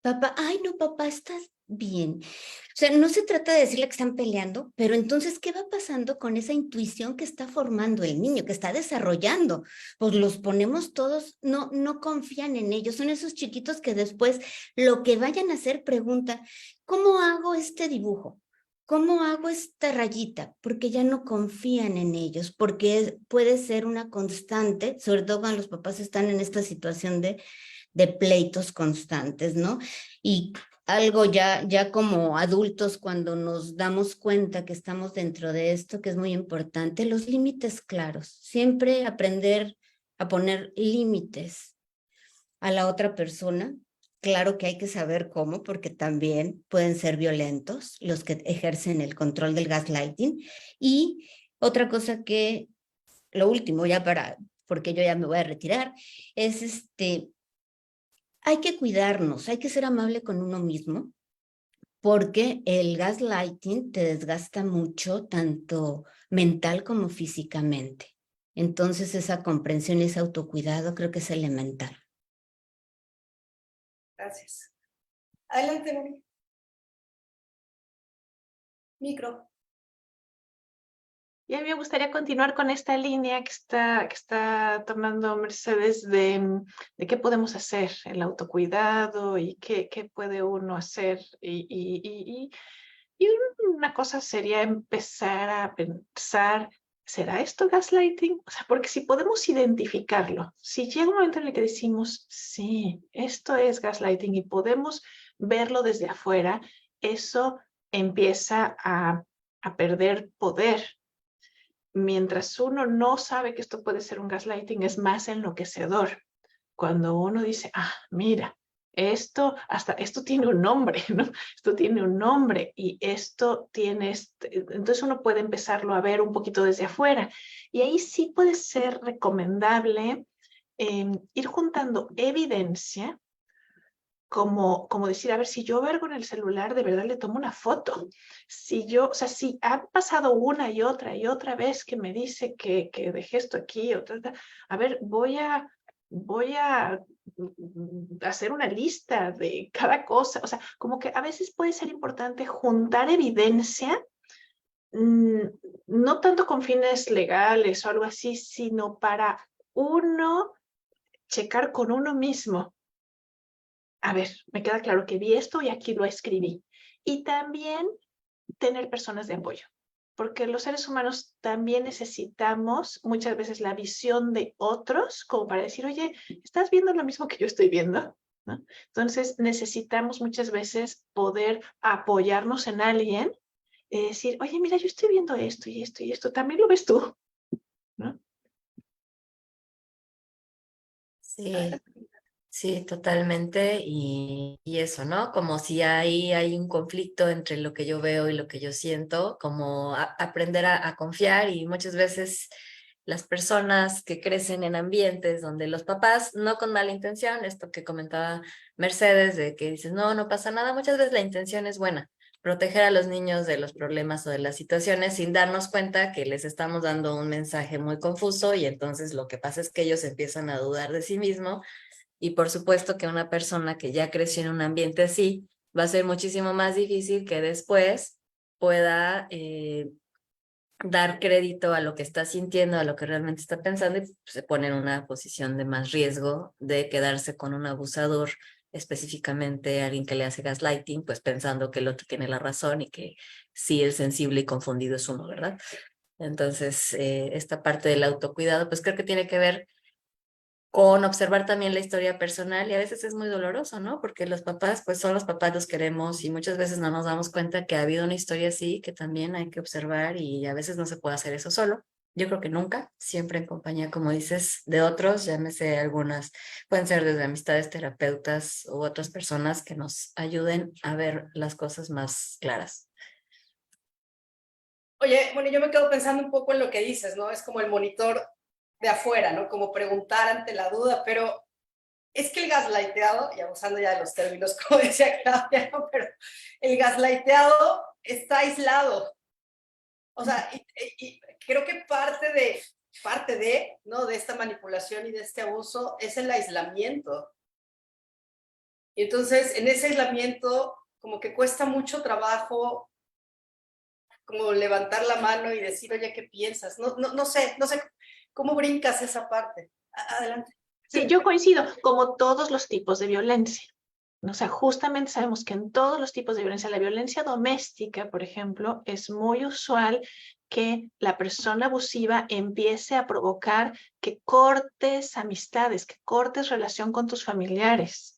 Papá, ay, no, papá, estás bien. O sea, no se trata de decirle que están peleando, pero entonces, ¿qué va pasando con esa intuición que está formando el niño, que está desarrollando? Pues los ponemos todos, no confían en ellos. Son esos chiquitos que después lo que vayan a hacer preguntan, ¿cómo hago este dibujo? ¿Cómo hago esta rayita? Porque ya no confían en ellos, porque puede ser una constante, sobre todo cuando los papás están en esta situación de pleitos constantes, ¿no? Y algo ya como adultos, cuando nos damos cuenta que estamos dentro de esto, que es muy importante, los límites claros. Siempre aprender a poner límites a la otra persona. Claro que hay que saber cómo, porque también pueden ser violentos los que ejercen el control del gaslighting. Y otra cosa que, lo último ya porque yo ya me voy a retirar, es hay que cuidarnos, hay que ser amable con uno mismo, porque el gaslighting te desgasta mucho, tanto mental como físicamente. Entonces, esa comprensión y ese autocuidado creo que es elemental. Gracias. Adelante, Moni. Micro. Y a mí me gustaría continuar con esta línea que está tomando Mercedes de qué podemos hacer, el autocuidado y qué puede uno hacer. Y una cosa sería empezar a pensar, ¿será esto gaslighting? O sea, porque si podemos identificarlo, si llega un momento en el que decimos, sí, esto es gaslighting y podemos verlo desde afuera, eso empieza a perder poder. Mientras uno no sabe que esto puede ser un gaslighting, es más enloquecedor. Cuando uno dice, mira, esto tiene un nombre, ¿no? Esto tiene un nombre y esto tiene, entonces uno puede empezarlo a ver un poquito desde afuera. Y ahí sí puede ser recomendable ir juntando evidencia, como decir, a ver, si yo vergo en el celular, de verdad le tomo una foto. Si ha pasado una y otra vez que me dice que dejé esto aquí, a ver, voy a hacer una lista de cada cosa. O sea, como que a veces puede ser importante juntar evidencia, no tanto con fines legales o algo así, sino para uno checar con uno mismo. A ver, me queda claro que vi esto y aquí lo escribí. Y también tener personas de apoyo. porque los seres humanos también necesitamos muchas veces la visión de otros, como para decir, oye, ¿estás viendo lo mismo que yo estoy viendo? ¿No? Entonces necesitamos muchas veces poder apoyarnos en alguien, decir, oye, mira, yo estoy viendo esto y esto y esto, ¿también lo ves tú? ¿No? Sí, sí, totalmente. Y eso, ¿no? Como si ahí hay un conflicto entre lo que yo veo y lo que yo siento, como aprender a confiar y muchas veces las personas que crecen en ambientes donde los papás, no con mala intención, esto que comentaba Mercedes, de que dices, no, no pasa nada, muchas veces la intención es buena, proteger a los niños de los problemas o de las situaciones sin darnos cuenta que les estamos dando un mensaje muy confuso y entonces lo que pasa es que ellos empiezan a dudar de sí mismos y por supuesto que una persona que ya creció en un ambiente así va a ser muchísimo más difícil que después pueda dar crédito a lo que está sintiendo, a lo que realmente está pensando y se pone en una posición de más riesgo de quedarse con un abusador, específicamente alguien que le hace gaslighting, pues pensando que el otro tiene la razón y que sí el sensible y confundido es uno, ¿verdad? Entonces, esta parte del autocuidado, pues creo que tiene que ver con observar también la historia personal y a veces es muy doloroso, ¿no? Porque los papás, pues son los papás, los queremos y muchas veces no nos damos cuenta que ha habido una historia así que también hay que observar y a veces no se puede hacer eso solo. Yo creo que nunca, siempre en compañía, como dices, de otros, llámese algunas, pueden ser desde amistades, terapeutas u otras personas que nos ayuden a ver las cosas más claras. Oye, bueno, yo me quedo pensando un poco en lo que dices, ¿no? Es como el monitor de afuera, ¿no? Como preguntar ante la duda, pero es que el gaslighteado, y abusando ya de los términos, como decía Claudia, ¿no? Pero el gaslighteado está aislado. O sea, y creo que parte de, ¿no? De esta manipulación y de este abuso es el aislamiento. Y entonces, en ese aislamiento, como que cuesta mucho trabajo como levantar la mano y decir, oye, ¿qué piensas? No sé cómo brincas esa parte. Adelante. Sí, yo coincido, como todos los tipos de violencia. O sea, justamente sabemos que en todos los tipos de violencia, la violencia doméstica, por ejemplo, es muy usual que la persona abusiva empiece a provocar que cortes amistades, que cortes relación con tus familiares.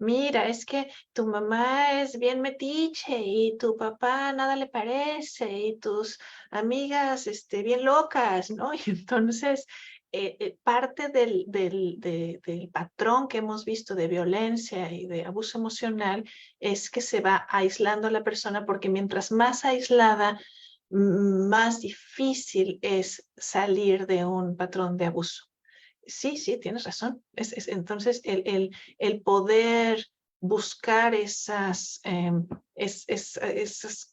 Mira, es que tu mamá es bien metiche y tu papá nada le parece y tus amigas bien locas, ¿no? Y entonces parte del patrón que hemos visto de violencia y de abuso emocional es que se va aislando a la persona porque mientras más aislada, más difícil es salir de un patrón de abuso. Sí, sí, tienes razón. Entonces, el poder buscar esas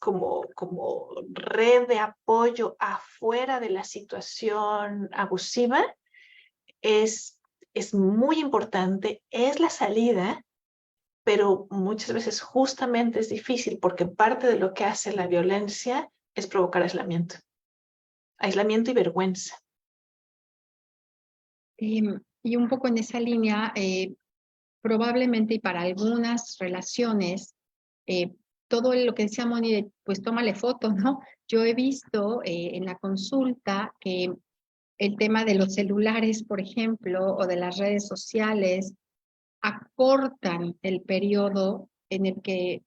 como red de apoyo afuera de la situación abusiva es, es muy importante, es la salida, pero muchas veces justamente es difícil porque parte de lo que hace la violencia es provocar aislamiento y vergüenza. Y un poco en esa línea, probablemente y para algunas relaciones, todo lo que decía Moni, pues tómale foto, ¿no? Yo he visto en la consulta que el tema de los celulares, por ejemplo, o de las redes sociales, acortan el periodo en el que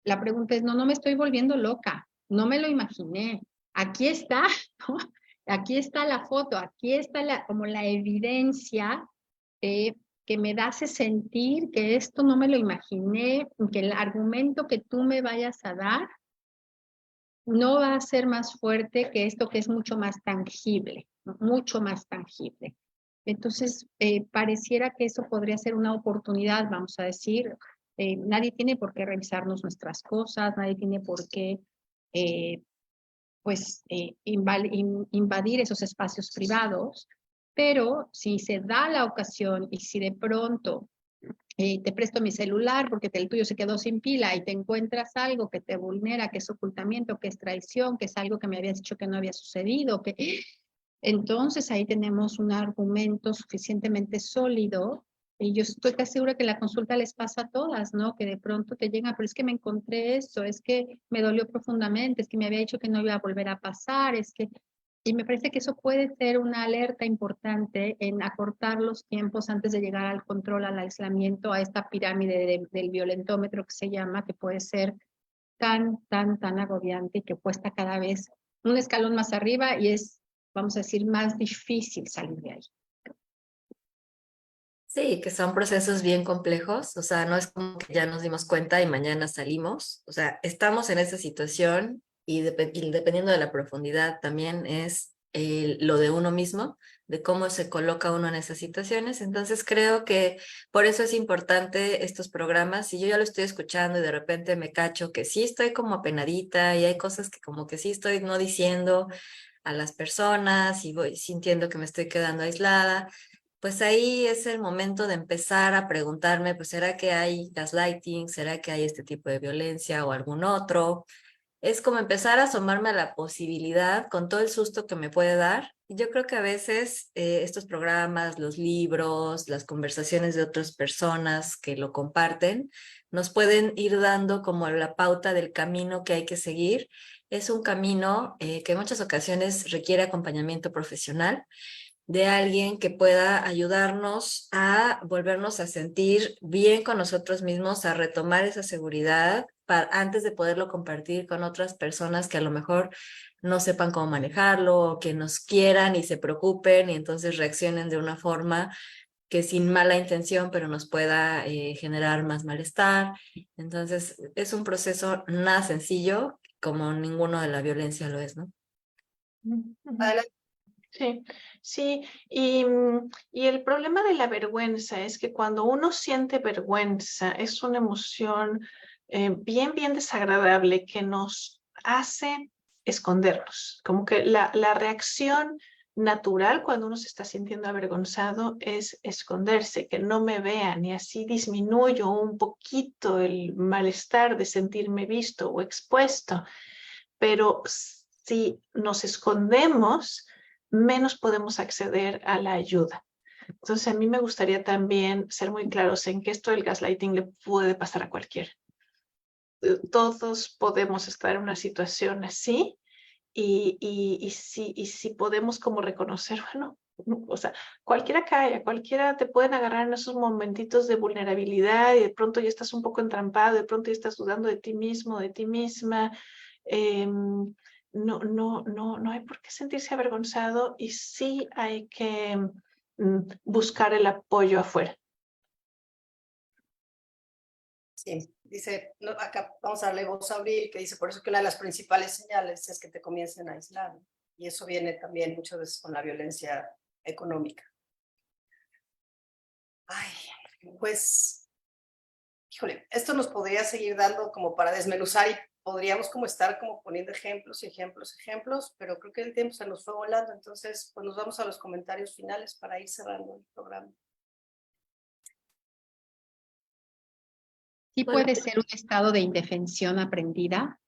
la pregunta es, no me estoy volviendo loca, no me lo imaginé, aquí está, ¿no? Aquí está la foto, aquí está como la evidencia que me hace sentir que esto no me lo imaginé, que el argumento que tú me vayas a dar no va a ser más fuerte que esto que es mucho más tangible, ¿no? Mucho más tangible. Entonces, pareciera que eso podría ser una oportunidad, vamos a decir, nadie tiene por qué revisarnos nuestras cosas, nadie tiene por qué invadir esos espacios privados, pero si se da la ocasión y si de pronto te presto mi celular porque el tuyo se quedó sin pila y te encuentras algo que te vulnera, que es ocultamiento, que es traición, que es algo que me habías dicho que no había sucedido, entonces ahí tenemos un argumento suficientemente sólido Y yo estoy casi segura que la consulta les pasa a todas, ¿no? Que de pronto te llegan, pero es que me encontré esto, es que me dolió profundamente, es que me había dicho que no iba a volver a pasar, es que... Y me parece que eso puede ser una alerta importante en acortar los tiempos antes de llegar al control, al aislamiento, a esta pirámide del violentómetro que se llama, que puede ser tan agobiante y que cuesta cada vez un escalón más arriba y es, vamos a decir, más difícil salir de ahí. Sí, que son procesos bien complejos, o sea, no es como que ya nos dimos cuenta y mañana salimos, o sea, estamos en esa situación y, y dependiendo de la profundidad también es lo de uno mismo, de cómo se coloca uno en esas situaciones, entonces creo que por eso es importante estos programas, si yo ya lo estoy escuchando y de repente me cacho que sí estoy como apenadita y hay cosas que como que sí estoy no diciendo a las personas y voy sintiendo que me estoy quedando aislada, pues ahí es el momento de empezar a preguntarme, pues ¿será que hay gaslighting? ¿Será que hay este tipo de violencia o algún otro? Es como empezar a asomarme a la posibilidad con todo el susto que me puede dar. Y yo creo que a veces estos programas, los libros, las conversaciones de otras personas que lo comparten, nos pueden ir dando como la pauta del camino que hay que seguir. Es un camino que en muchas ocasiones requiere acompañamiento profesional de alguien que pueda ayudarnos a volvernos a sentir bien con nosotros mismos, a retomar esa seguridad para, antes de poderlo compartir con otras personas que a lo mejor no sepan cómo manejarlo o que nos quieran y se preocupen y entonces reaccionen de una forma que sin mala intención, pero nos pueda generar más malestar. Entonces, es un proceso nada sencillo, como ninguno de la violencia lo es, ¿no? Adelante. Sí, sí, y el problema de la vergüenza es que cuando uno siente vergüenza es una emoción bien desagradable que nos hace escondernos. Como que la reacción natural cuando uno se está sintiendo avergonzado es esconderse, que no me vean y así disminuyo un poquito el malestar de sentirme visto o expuesto. Pero si nos escondemos, menos podemos acceder a la ayuda. Entonces, a mí me gustaría también ser muy claros en que esto del gaslighting le puede pasar a cualquiera. Todos podemos estar en una situación así y si podemos como reconocer, bueno, o sea, cualquiera cae, a cualquiera te pueden agarrar en esos momentitos de vulnerabilidad y de pronto ya estás un poco entrampado, de pronto ya estás dudando de ti mismo, de ti misma. No hay por qué sentirse avergonzado y sí hay que buscar el apoyo afuera. Sí, dice, no, acá vamos a darle voz a Abril, que dice, por eso que una de las principales señales es que te comiencen a aislar. Y eso viene también muchas veces con la violencia económica. Ay, pues, híjole, esto nos podría seguir dando como para desmenuzar y podríamos como estar como poniendo ejemplos y ejemplos, pero creo que el tiempo se nos fue volando, entonces pues nos vamos a los comentarios finales para ir cerrando el programa. Sí Bueno, puede ser un estado de indefensión aprendida,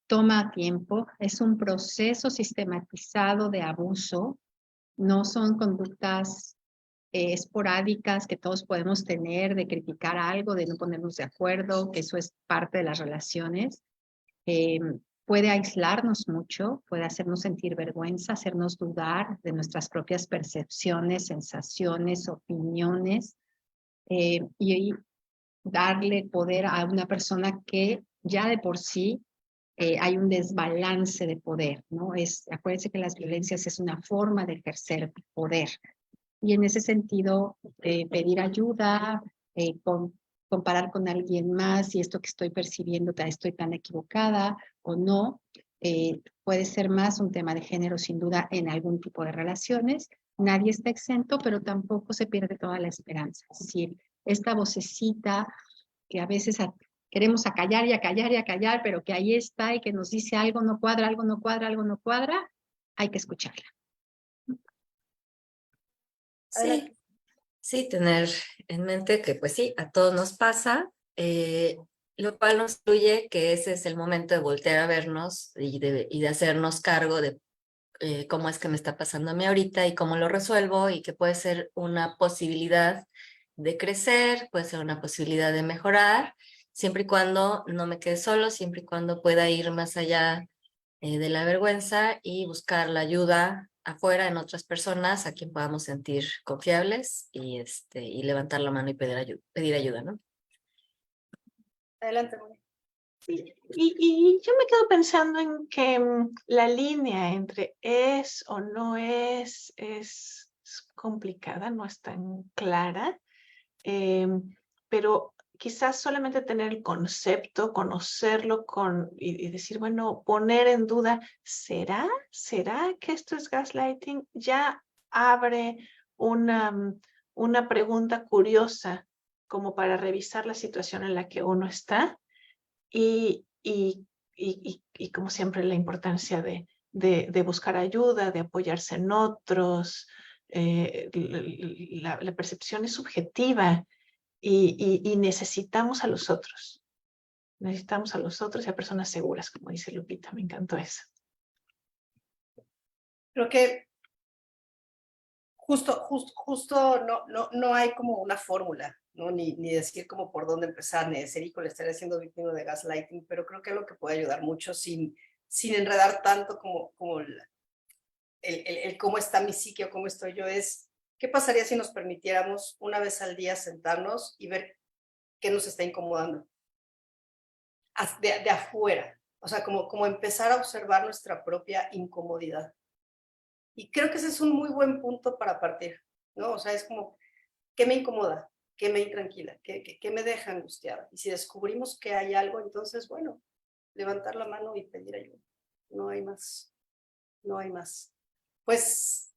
toma tiempo, es un proceso sistematizado de abuso, no son conductas esporádicas que todos podemos tener, de criticar algo, de no ponernos de acuerdo, que eso es parte de las relaciones. Puede aislarnos mucho, puede hacernos sentir vergüenza, hacernos dudar de nuestras propias percepciones, sensaciones, opiniones, y darle poder a una persona que ya de por sí hay un desbalance de poder, ¿no? Acuérdense que las violencias es una forma de ejercer poder. Y en ese sentido, pedir ayuda, comparar con alguien más si esto que estoy percibiendo estoy tan equivocada o no, puede ser más un tema de género sin duda en algún tipo de relaciones. Nadie está exento, pero tampoco se pierde toda la esperanza. Es decir, esta vocecita que a veces queremos acallar y acallar y acallar, pero que ahí está y que nos dice algo no cuadra, algo no cuadra, algo no cuadra, hay que escucharla. sí, sí, tener en mente que pues sí, a todos nos pasa, lo cual nos incluye que ese es el momento de voltear a vernos y de hacernos cargo de cómo es que me está pasando a mí ahorita y cómo lo resuelvo y que puede ser una posibilidad de crecer, puede ser una posibilidad de mejorar, siempre y cuando no me quede solo, siempre y cuando pueda ir más allá de la vergüenza y buscar la ayuda afuera en otras personas a quien podamos sentir confiables y levantar la mano y pedir ayuda, ¿no? Adelante, Mónica. Y yo me quedo pensando en que la línea entre es o no es complicada, no es tan clara, pero quizás solamente tener el concepto, conocerlo y decir, bueno, poner en duda, ¿será que esto es gaslighting? Ya abre una pregunta curiosa como para revisar la situación en la que uno está y como siempre la importancia de buscar ayuda, de apoyarse en otros. La percepción es subjetiva y necesitamos a los otros. Necesitamos a los otros y a personas seguras, como dice Lupita. Me encantó eso. Creo que justo no hay como una fórmula, ¿no? Ni decir como por dónde empezar, ni decir, híjole, estaré siendo víctima de gaslighting, pero creo que es lo que puede ayudar mucho sin enredar tanto como el cómo está mi psique o cómo estoy yo, es qué pasaría si nos permitiéramos una vez al día sentarnos y ver qué nos está incomodando de afuera, o sea, como empezar a observar nuestra propia incomodidad. Y creo que ese es un muy buen punto para partir, ¿no? O sea, es como, ¿qué me incomoda? ¿Qué me intranquila? ¿Qué me deja angustiada? Y si descubrimos que hay algo, entonces, bueno, levantar la mano y pedir ayuda. No hay más, no hay más. Pues,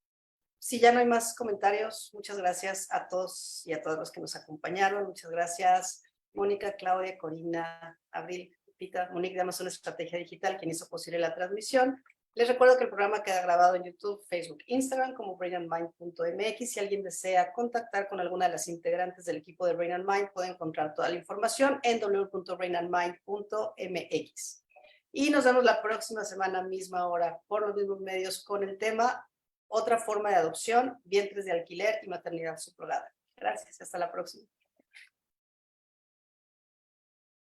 si ya no hay más comentarios, muchas gracias a todos y a todas los que nos acompañaron. Muchas gracias, Mónica, Claudia, Corina, Abril, Pita, Mónica de Amazon Estrategia Digital, quien hizo posible la transmisión. Les recuerdo que el programa queda grabado en YouTube, Facebook, Instagram como brainandmind.mx. Si alguien desea contactar con alguna de las integrantes del equipo de Brain and Mind, puede encontrar toda la información en www.brainandmind.mx. Y nos vemos la próxima semana, misma hora, por los mismos medios, con el tema Otra forma de adopción, vientres de alquiler y maternidad subrogada. Gracias, hasta la próxima.